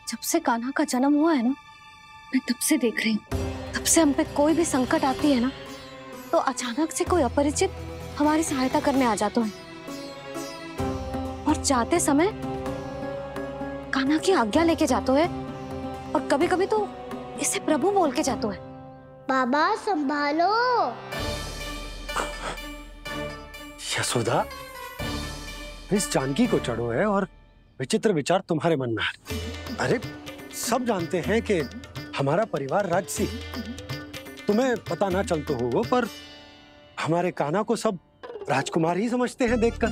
जब से कान्हा का जन्म हुआ है ना, मैं तब से देख रही हूँ, तब से हम पे कोई भी संकट आती है ना, तो अचानक से कोई अपरिचित हमारी सहायता करने आ जाता है, और जाते समय कान्हा की आज्ञा लेके जाते है, और कभी कभी तो इसे प्रभु बोल के जाते है। बाबा संभालो। यशोदा, इस जानकी को चढ़ो है और विचित्र विचार तुम्हारे मन में है। अरे सब जानते हैं कि हमारा परिवार राजसी, तुम्हें पता ना चल तो होगा, पर हमारे कान्हा को सब राजकुमार ही समझते हैं देखकर,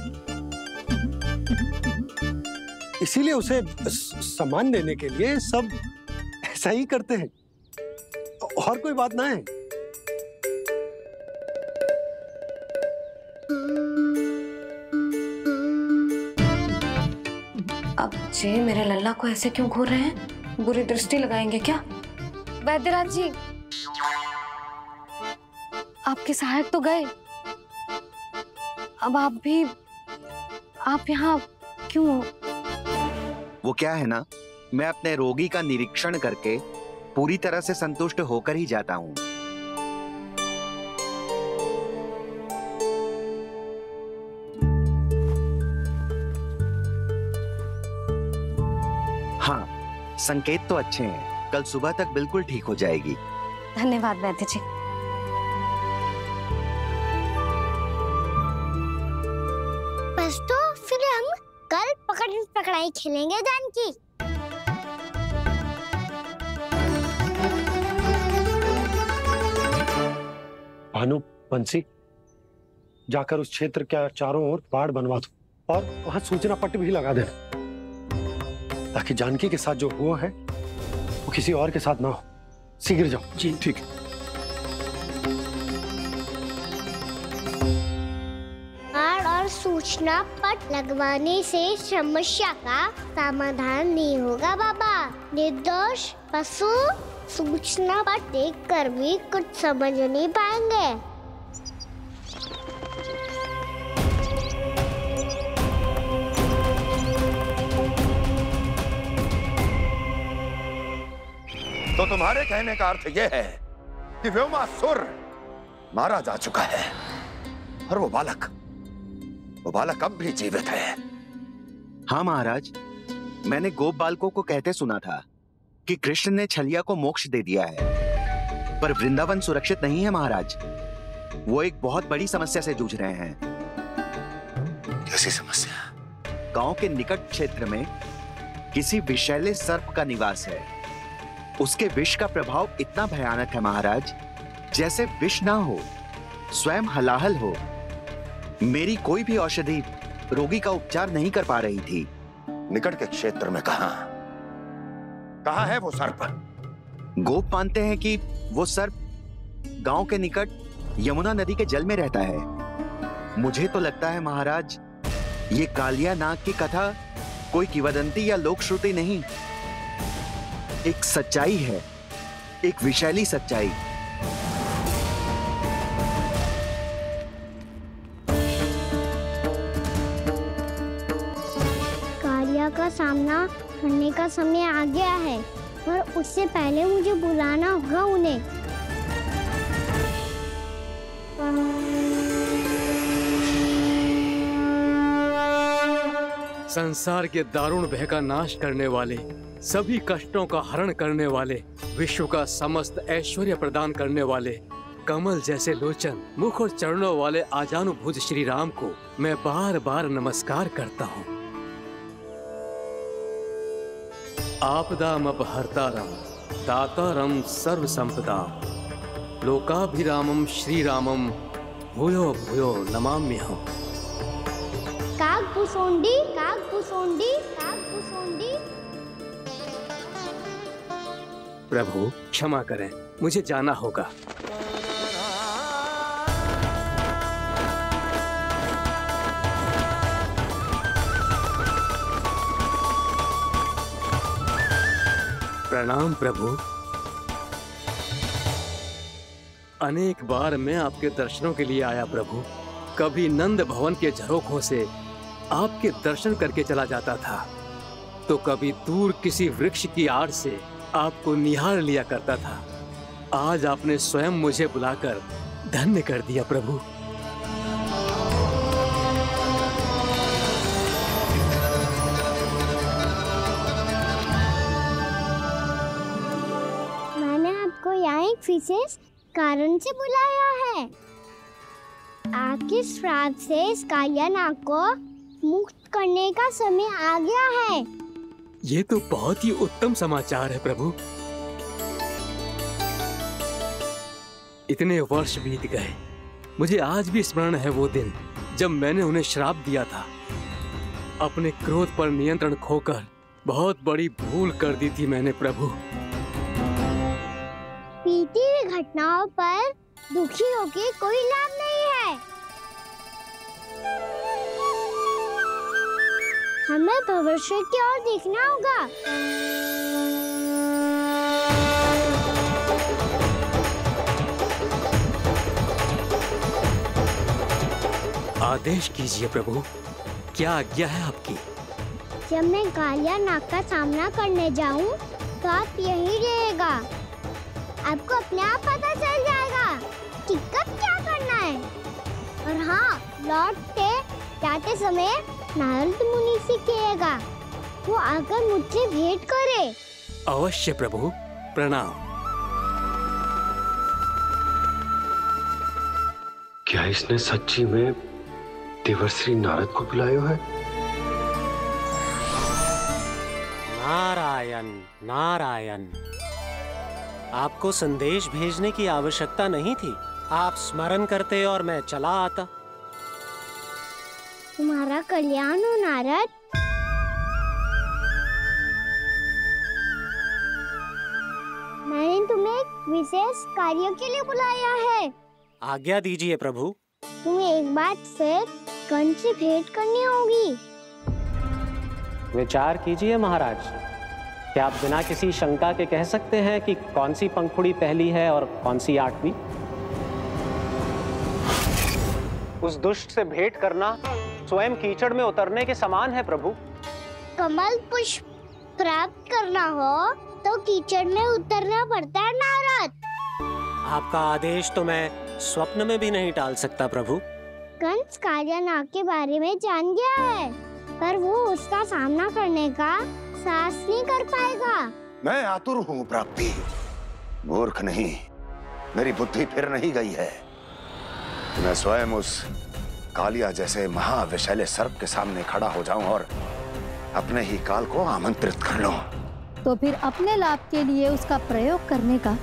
इसीलिए उसे सम्मान देने के लिए सब ऐसा ही करते हैं, और कोई बात ना है। अब जे मेरे लल्ला को ऐसे क्यों घूर रहे हैं? बुरी दृष्टि लगाएंगे क्या? वैद्यराज जी, आपके सहायक तो गए, अब आप यहाँ क्यों? वो क्या है ना, मैं अपने रोगी का निरीक्षण करके पूरी तरह से संतुष्ट होकर ही जाता हूँ। हाँ, संकेत तो अच्छे हैं, कल सुबह तक बिल्कुल ठीक हो जाएगी। धन्यवाद वैद्य जी। बस तो फिर हम कल पकड़न पकड़ाई खेलेंगे जानकी। भानु, बंसी, जाकर उस क्षेत्र के चारों ओर बाड़ बनवा दो और वहां सूचना पट्ट भी लगा देना, ताकि जानकी के साथ जो हुआ है वो किसी और के साथ ना हो। शीघ्र जाओ। जी ठीक है। बाड़ और सूचना पट लगवाने से समस्या का समाधान नहीं होगा बाबा। निर्दोष पशु सूचना पट देखकर भी कुछ समझ नहीं पाएंगे। तो तुम्हारे कहने का अर्थ यह है कि व्योमासुर मारा जा चुका है और वो बालक अब भी जीवित है। हाँ महाराज, मैंने गोप बालकों को कहते सुना था कि कृष्ण ने छलिया को मोक्ष दे दिया है, पर वृंदावन सुरक्षित नहीं है महाराज। वो एक बहुत बड़ी समस्या से जूझ रहे हैं। कैसी समस्या? गांव के निकट क्षेत्र में किसी विषैले सर्प का निवास है। उसके विष का प्रभाव इतना भयानक है महाराज, जैसे विष ना हो, स्वयं हलाहल हो। मेरी कोई भी औषधि रोगी का उपचार नहीं कर पा रही थी। निकट के क्षेत्र में कहां है वो सर्प? गोप मानते हैं कि वो सर्प गांव के निकट यमुना नदी के जल में रहता है। मुझे तो लगता है महाराज, ये कालिया नाग की कथा कोई किंवदंती या लोक श्रुति नहीं, एक सच्चाई है, एक विषैली सच्चाई। कालिया का सामना करने का समय आ गया है, पर उससे पहले मुझे बुलाना होगा उन्हें। संसार के दारुण भय का नाश करने वाले, सभी कष्टों का हरण करने वाले, विश्व का समस्त ऐश्वर्य प्रदान करने वाले, कमल जैसे लोचन, मुख और चरणों वाले आजानुभूत श्री राम को मैं बार बार नमस्कार करता हूँ। आपदामपहर्तारं दातारं सर्व संपदाम लोकाभिरामं श्री रामं भूयो भूयो नमाम्यहम्। कागभूसोंडी, कागभूसोंडी, कागभूसोंडी। प्रभु क्षमा करें, मुझे जाना होगा। प्रणाम प्रभु। अनेक बार मैं आपके दर्शनों के लिए आया प्रभु। कभी नंद भवन के झरोखों से आपके दर्शन करके चला जाता था, तो कभी दूर किसी वृक्ष की आड़ से आपको निहार लिया करता था। आज आपने स्वयं मुझे बुलाकर धन्य कर दिया प्रभु। मैंने आपको यहाँ एक विशेष कारण से बुलाया है। आपके श्राप से इस कालिया नाग को मुक्त करने का समय आ गया है। ये तो बहुत ही उत्तम समाचार है प्रभु। इतने वर्ष बीत गए, मुझे आज भी स्मरण है वो दिन जब मैंने उन्हें श्राप दिया था। अपने क्रोध पर नियंत्रण खोकर बहुत बड़ी भूल कर दी थी मैंने प्रभु। बीती हुई घटनाओं पर दुखी होके कोई लाभ नहीं है। हमें भविष्य की ओर देखना होगा। आदेश कीजिए प्रभु, क्या आज्ञा है आपकी? जब मैं कालिया नाग का सामना करने जाऊं, तो आप यहीं रहेगा। आपको अपने आप पता चल जाएगा कि कब क्या करना है। और हाँ, लौटते जाते समय नारद मुनि से कहिएगा, वो आकर मुझसे भेंट करे। अवश्य प्रभु, प्रणाम। क्या इसने सच्ची में देवर्षि नारद को बुलाया है? नारायण नारायण, आपको संदेश भेजने की आवश्यकता नहीं थी। आप स्मरण करते और मैं चला आता। तुम्हारा कल्याण हो नारद। मैंने तुम्हें एक विशेष कार्य के लिए बुलाया है। आज्ञा दीजिए प्रभु। तुम्हें एक बार फिर कंस से भेंट करनी होगी। विचार कीजिए महाराज, क्या आप बिना किसी शंका के कह सकते हैं कि कौन सी पंखुड़ी पहली है और कौन सी आठवीं? उस दुष्ट से भेंट करना स्वयं कीचड़ में उतरने के समान है प्रभु। कमल पुष्प प्राप्त करना हो तो कीचड़ में उतरना पड़ता है नारद। आपका आदेश तो मैं स्वप्न में भी नहीं टाल सकता प्रभु। कंस कालिया नाग के बारे में जान गया है, पर वो उसका सामना करने का साहस नहीं कर पाएगा। मैं आतुर हूँ प्राप्ति, मूर्ख नहीं। मेरी बुद्धि फिर नहीं गई है। मैं स्वयं उस कालिया जैसे महाविषैले सर्प के सामने खड़ा हो जाऊं और अपने ही काल को आमंत्रित कर लूं। तो फिर अपने लाभ के लिए उसका प्रयोग करने का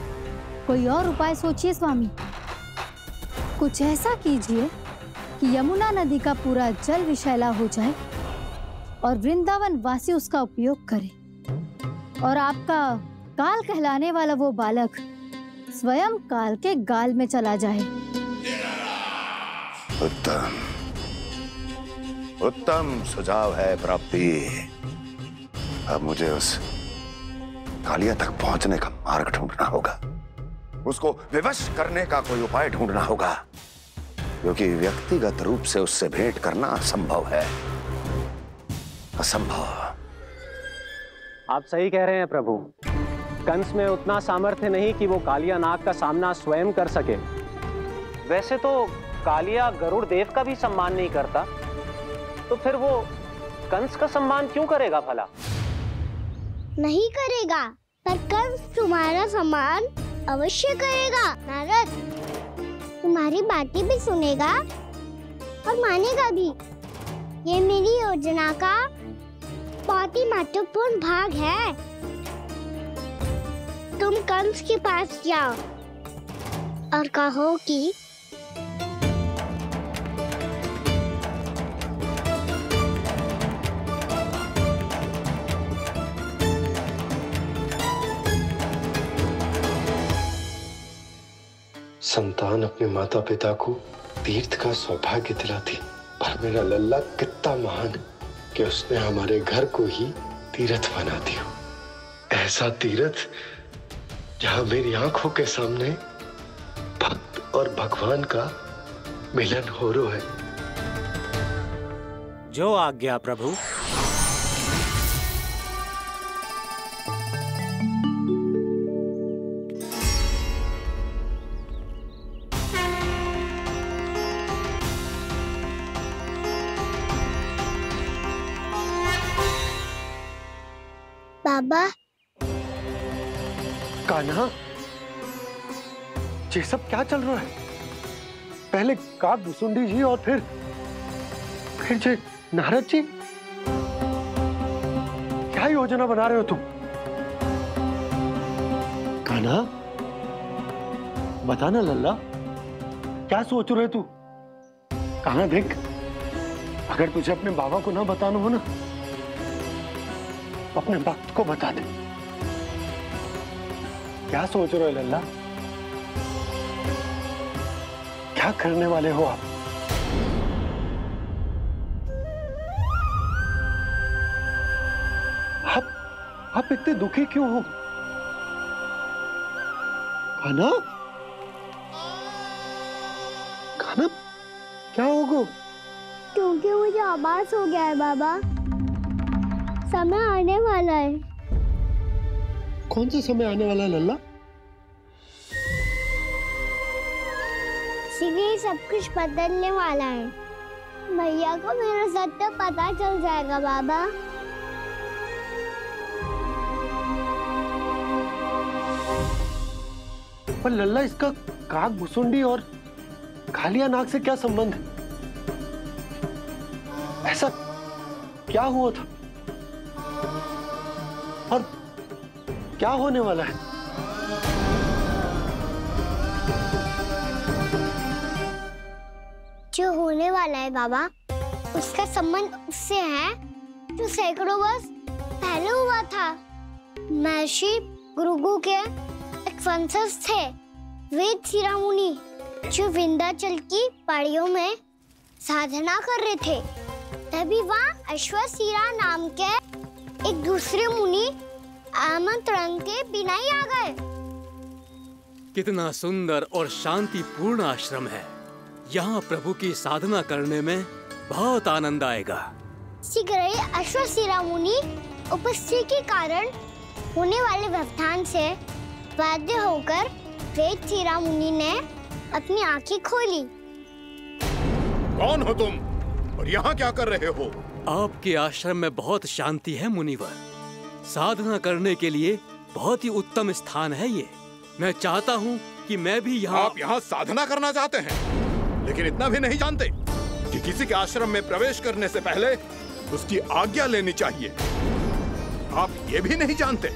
कोई और उपाय सोचिए स्वामी। कुछ ऐसा कीजिए कि यमुना नदी का पूरा जल विषैला हो जाए और वृंदावन वासी उसका उपयोग करे, और आपका काल कहलाने वाला वो बालक स्वयं काल के गाल में चला जाए। उत्तम उत्तम सुझाव है प्राप्ति। अब मुझे उस कालिया तक पहुंचने का मार्ग ढूंढना होगा। उसको विवश करने का कोई उपाय ढूंढना होगा, क्योंकि व्यक्तिगत रूप से उससे भेंट करना असंभव है। असंभव। आप सही कह रहे हैं प्रभु। कंस में उतना सामर्थ्य नहीं कि वो कालिया नाग का सामना स्वयं कर सके। वैसे तो कालिया गरुड़ देव का भी सम्मान नहीं करता, तो फिर वो कंस का सम्मान क्यों करेगा भला? नहीं करेगा, पर कंस तुम्हारा सम्मान अवश्य करेगा नारद। तुम्हारी बातें भी सुनेगा और मानेगा भी। ये मेरी योजना का बहुत ही महत्वपूर्ण भाग है। तुम कंस के पास जाओ और कहो कि संतान अपने माता पिता को तीर्थ का सौभाग्य दिलाती, पर मेरा लल्ला कितना महान कि उसने हमारे घर को ही तीर्थ बना दिया। ऐसा तीर्थ जहां मेरी आंखों के सामने भक्त और भगवान का मिलन हो रहा है। जो आज्ञा प्रभु। बाबा। कान्हा, ये सब क्या चल रहा है? पहले काग भुसुंडी जी और फिर जे नारद जी। क्या योजना बना रहे हो तुम? कान्हा, बताना लल्ला, क्या सोच रहे तू? कान्हा देख, अगर तुझे अपने बाबा को ना बताना हो ना, तो अपने भक्त को बता दे। क्या सोच रहे हो लल्ला? क्या करने वाले हो आप? आप इतने दुखी क्यों हो? कान्हा, कान्हा, क्या होगा? क्योंकि मुझे आभास हो गया है बाबा, समय आने वाला है। कौन सा समय आने वाला है लल्ला? सीधे सब कुछ बदलने वाला है। भैया को मेरा सत्य पता चल जाएगा बाबा। पर लल्ला, इसका काग भुसुंडी और कालिया नाग से क्या संबंध है? ऐसा क्या हुआ था और क्या होने वाला है? जो होने वाला है बाबा, उसका संबंध उससे है जो सैकड़ों वर्ष पहले हुआ था। महर्षि भृगु के एक वंशज थे, वेदशिरा मुनि, जो विंध्याचल की पहाड़ियों में साधना कर रहे थे। तभी वहाँ अश्वशिरा नाम के एक दूसरे मुनि आमंत्रण के बिना ही आ गए। कितना सुंदर और शांतिपूर्ण आश्रम है। यहाँ प्रभु की साधना करने में बहुत आनंद आएगा। शीघ्र ही अश्वशिरा मुनि उपस्थिति के कारण होने वाले व्यवधान से बाध्य होकर वेदशिरा मुनि ने अपनी आंखें खोली। कौन हो तुम और यहाँ क्या कर रहे हो? आपके आश्रम में बहुत शांति है मुनिवर। साधना करने के लिए बहुत ही उत्तम स्थान है ये। मैं चाहता हूँ कि मैं भी यहाँ। आप यहाँ साधना करना चाहते हैं, लेकिन इतना भी नहीं जानते कि किसी के आश्रम में प्रवेश करने से पहले उसकी आज्ञा लेनी चाहिए। आप ये भी नहीं जानते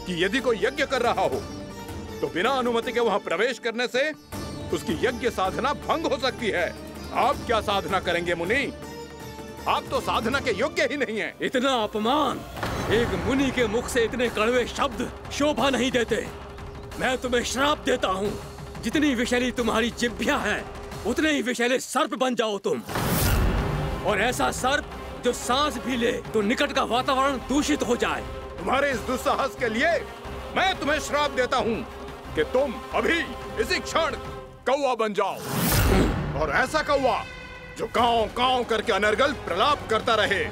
कि यदि कोई यज्ञ कर रहा हो तो बिना अनुमति के वहाँ प्रवेश करने से उसकी यज्ञ साधना भंग हो सकती है। आप क्या साधना करेंगे मुनि? आप तो साधना के योग्य ही नहीं हैं। इतना अपमान! एक मुनि के मुख से इतने कड़वे शब्द शोभा नहीं देते। मैं तुम्हें श्राप देता हूँ, जितनी विषैली तुम्हारी जिह्वा है उतने ही विषैले सर्प बन जाओ तुम। और ऐसा सर्प जो सांस भी ले तो निकट का वातावरण दूषित हो जाए। तुम्हारे इस दुस्साहस के लिए मैं तुम्हें श्राप देता हूँ कि तुम अभी इसी क्षण कौवा बन जाओ, और ऐसा कौवा जो कांव कांव करके अनर्गल प्रलाप करता रहे।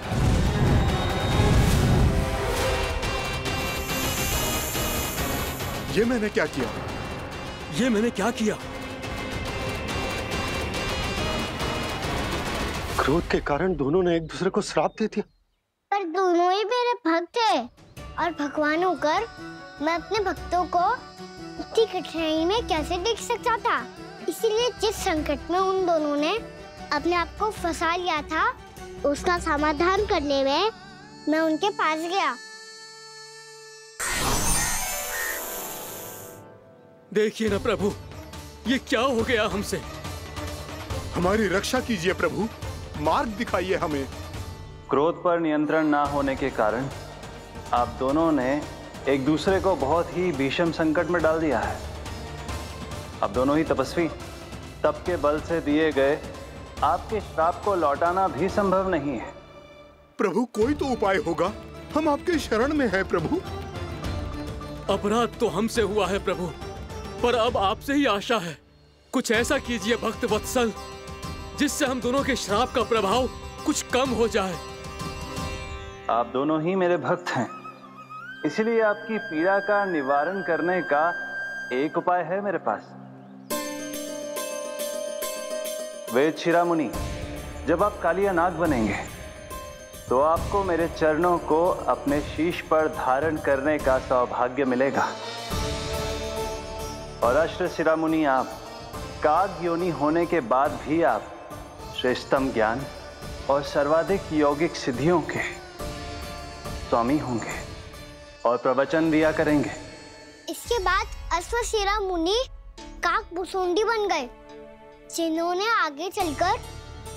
ये मैंने क्या किया? ये मैंने क्या किया? क्रोध के कारण दोनों ने एक दूसरे को श्राप दे दिया। पर दोनों ही मेरे भक्त थे, और भगवान होकर मैं अपने भक्तों को इतनी कठिनाई में कैसे देख सकता था। इसीलिए जिस संकट में उन दोनों ने अपने आप को फंसा लिया था, उसका समाधान करने में मैं उनके पास गया। देखिए ना प्रभु, ये क्या हो गया हमसे? हमारी रक्षा कीजिए प्रभु, मार्ग दिखाइए हमें। क्रोध पर नियंत्रण ना होने के कारण आप दोनों ने एक दूसरे को बहुत ही भीषण संकट में डाल दिया है। आप दोनों ही तपस्वी, तप के बल से दिए गए आपके श्राप को लौटाना भी संभव नहीं है। प्रभु कोई तो उपाय होगा, हम आपके शरण में हैं प्रभु। अपराध तो हमसे हुआ है प्रभु, पर अब आपसे ही आशा है। कुछ ऐसा कीजिए भक्त वत्सल, जिससे हम दोनों के श्राप का प्रभाव कुछ कम हो जाए। आप दोनों ही मेरे भक्त हैं, इसलिए आपकी पीड़ा का निवारण करने का एक उपाय है मेरे पास। वेदशिरा मुनि, जब आप कालिया नाग बनेंगे तो आपको मेरे चरणों को अपने शीश पर धारण करने का सौभाग्य मिलेगा। और अश्र शिरोमुनि, आप काग योनि होने के बाद भी आप श्रेष्ठतम ज्ञान और सर्वाधिक यौगिक सिद्धियों के स्वामी होंगे और प्रवचन दिया करेंगे। इसके बाद अश्वशिरा मुनि काक भुसुंडी बन गए, जिन्होंने आगे चलकर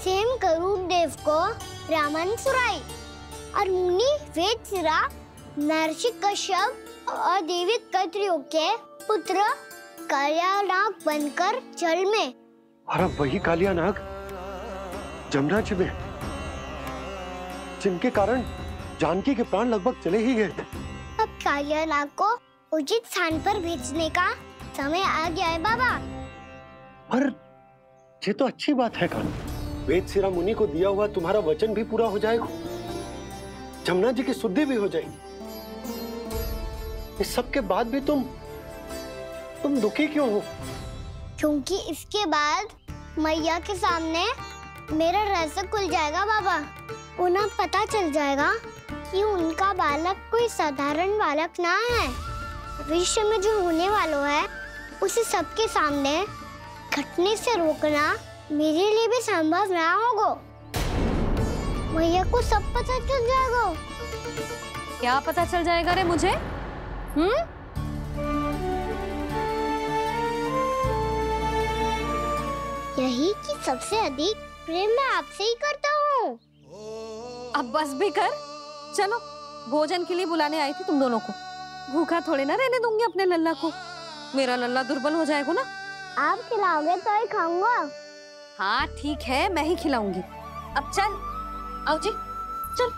सेम गरुड़ देव को रामायण सुनाई। और मुनि वेदशिरा, महर्षि कश्यप और देवी कत्रियों के पुत्र कालियानाग बनकर जल में। और अब वही कालियानाग जमुना जी में, जिनके कारण जानकी के प्राण लगभग चले ही गए थे। अब कालियानाग को उचित स्थान पर भेजने का समय आ गया है बाबा। पर ये तो अच्छी बात है कान्हा, वेदशिरा मुनि को दिया हुआ तुम्हारा वचन भी पूरा हो जाएगा, जमुना जी की शुद्धि भी हो जाएगी। इस सब के बाद भी तुम दुखी क्यों हो? क्योंकि इसके बाद मैया के सामने मेरा रहस्य खुल जाएगा बाबा। उन्हें पता चल जाएगा कि उनका बालक कोई साधारण बालक ना है। भविष्य में जो होने वाला है उसे सबके सामने घटने से रोकना मेरे लिए भी संभव ना होगा। मैया को सब पता चल जाएगा। क्या पता चल जाएगा रे मुझे? यही कि सबसे अधिक प्रेम मैं आपसे ही करता हूँ। अब बस भी कर, चलो भोजन के लिए बुलाने आई थी तुम दोनों को। भूखा थोड़े ना रहने दूंगी अपने लल्ला को, मेरा लल्ला दुर्बल हो जाएगा ना। आप खिलाओगे तो ही खाऊंगा। हाँ ठीक है, मैं ही खिलाऊंगी। अब चल, आओ जी चल।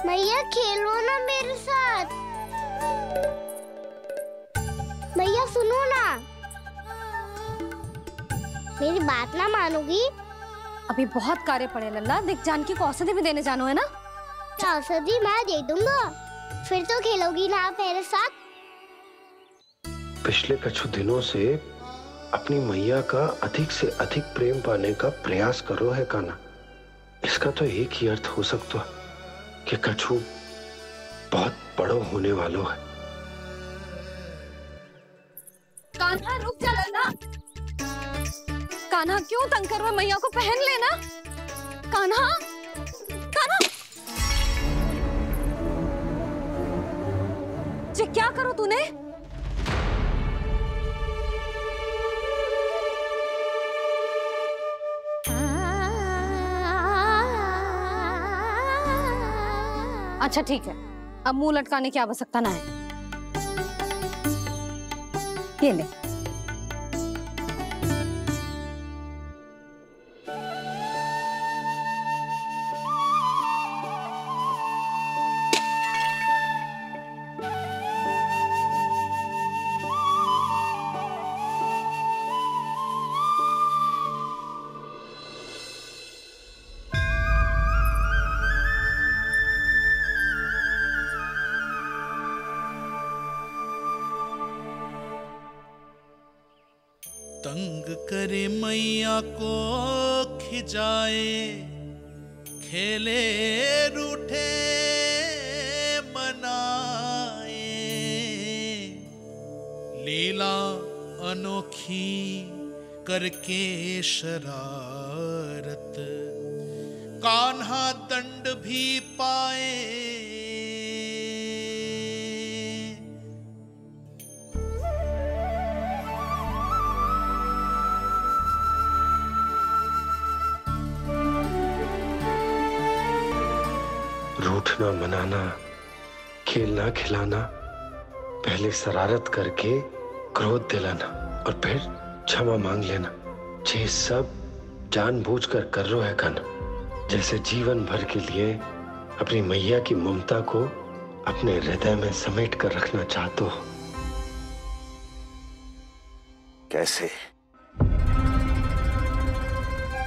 मैया खेलो ना मेरे साथ। मैया सुनो ना, मेरी बात ना मानोगी? अभी बहुत कार्य पड़े लल्ला, देख जानकी को औषधि भी देने जानो है ना। औषधि मैं दे दूंगा, फिर तो खेलोगी ना आप मेरे साथ। पिछले कुछ दिनों से अपनी मैया का अधिक से अधिक प्रेम पाने का प्रयास करो है कान्हा। इसका तो एक ही अर्थ हो सकता है कि कछु बहुत बड़ो होने वालों है। कान्हा रुक जा लल्ला। कान्हा क्यों तंग कर रहा है? मैया को पहन लेना। कान्हा, कान्हा, ये क्या करो तूने? अच्छा ठीक है, अब मुंह लटकाने की आवश्यकता ना है। ये ले। तंग करे मैया को खिजाए, खेले रूठे मनाए, लीला अनोखी करके शरारत, कान्हा दंड भी पाए। रूठना मनाना, खेलना खिलाना, पहले शरारत करके क्रोध दिलाना और फिर क्षमा मांग लेना, ये सब जानबूझकर कर रहा है कान्हा। जैसे जीवन भर के लिए अपनी मैया की ममता को अपने हृदय में समेट कर रखना चाहते हो। कैसे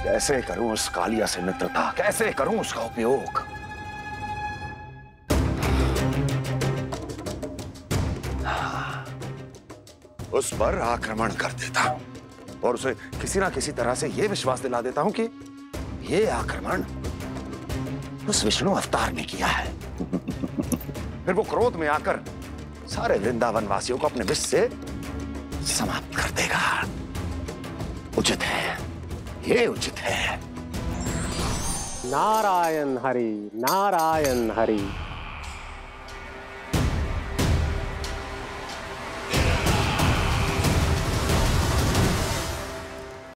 कैसे करूं उस कालिया से मित्रता, कैसे करूं उसका उपयोग? उस पर आक्रमण कर देता हूं और उसे किसी ना किसी तरह से यह विश्वास दिला देता हूं कि यह आक्रमण उस विष्णु अवतार ने किया है। फिर वो क्रोध में आकर सारे वृंदावन वासियों को अपने विष से समाप्त कर देगा। उचित है, ये उचित है। नारायण हरि, नारायण हरि।